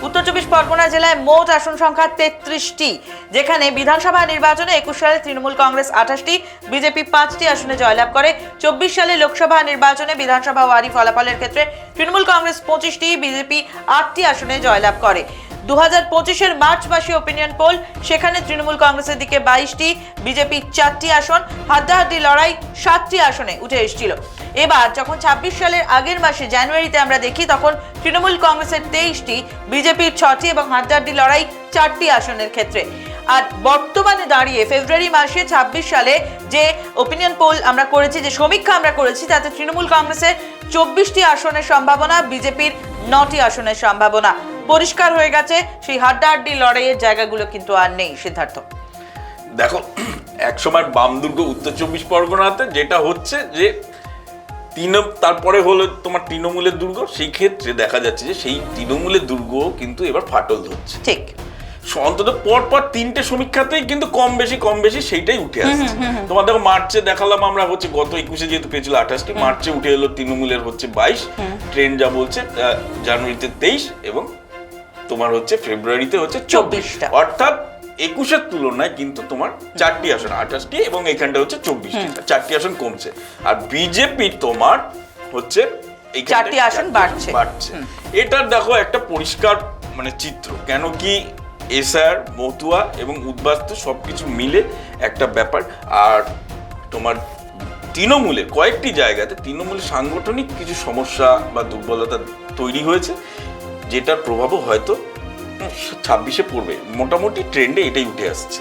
উত্তর চব্বিশ পরগনা জেলায় মোট আসন সংখ্যা 33টি, যেখানে বিধানসভা নির্বাচনে 21 সালে তৃণমূল কংগ্রেস 28টি, বিজেপি 5টি আসনে জয়লাভ করে। 24 সালে লোকসভা নির্বাচনে বিধানসভা ওয়ারি ফলাফলের ক্ষেত্রে তৃণমূল কংগ্রেস 25টি, বিজেপি 8টি আসনে জয়লাভ করে। 2025-এর মার্চ মাসে ওপিনিয়ন পোল, সেখানে তৃণমূল কংগ্রেসের দিকে 22টি, বিজেপি 4টি আসন, হাড্ডাহাড্ডি লড়াই 7টি আসনে উঠে এসেছিল। এবার যখন 26 সালের আগের মাসে জানুয়ারিতে আমরা দেখি, তখন তৃণমূল কংগ্রেসের 23টি, বিজেপির 6টি এবং হাড্ডাহাড্ডি লড়াই 4টি আসনের ক্ষেত্রে। আর বর্তমানে দাঁড়িয়ে ফেব্রুয়ারি মাসে 26 সালে যে ওপিনিয়ন পোল আমরা করেছি, যে সমীক্ষা আমরা করেছি, তাতে তৃণমূল কংগ্রেসের 24টি আসনের সম্ভাবনা, বিজেপির 9টি আসনের সম্ভাবনা। পরিষ্কার হয়ে গেছে সেই হাড্ডাহাড্ডি লড়াইয়ের জায়গাগুলো কিন্তু আর নেই। সিদ্ধার্থ, দেখো, এক সময় বাম দুর্গ উত্তর চব্বিশ পরগনাতে যেটা হচ্ছে যে তারপরে হলো তোমার তৃণমূলের দুর্গ, সেই ক্ষেত্রে দেখা যাচ্ছে যে সেই তৃণমূলের দুর্গ কিন্তু এবার ফাটল ধরছে। ঠিক, অন্তত পর 3টে সমীক্ষাতেই কিন্তু কম বেশি সেইটাই উঠে আসছে। তোমার দেখো, মার্চে দেখালাম আমরা হচ্ছে গত 21-এ যেহেতু পেয়েছিল 28টি, মার্চে উঠে এলো তৃণমূলের হচ্ছে 22, ট্রেন্ড যা বলছে জানুয়ারিতে 23 এবং তোমার হচ্ছে ফেব্রুয়ারিতে হচ্ছে 24টা, অর্থাৎ 21-এর তুলনায় কিন্তু তোমার 4টি আসন, 28টি এবং এখানটা হচ্ছে 24টি, 4টি আসন কমছে। আর বিজেপি তোমার হচ্ছে 4টি আসন বাড়ছে। এটার দেখো একটা পরিষ্কার মানে চিত্র, কেন কি এসআর, মতুয়া এবং উদ্বাস্তু সবকিছু মিলে একটা ব্যাপার। আর তোমার তৃণমূলের কয়েকটি জায়গাতে তৃণমূলের সাংগঠনিক কিছু সমস্যা বা দুর্বলতা তৈরি হয়েছে, যেটার প্রভাবও হয়তো 26-এ পড়বে। মোটামুটি ট্রেন্ডে এটাই উঠে আসছে।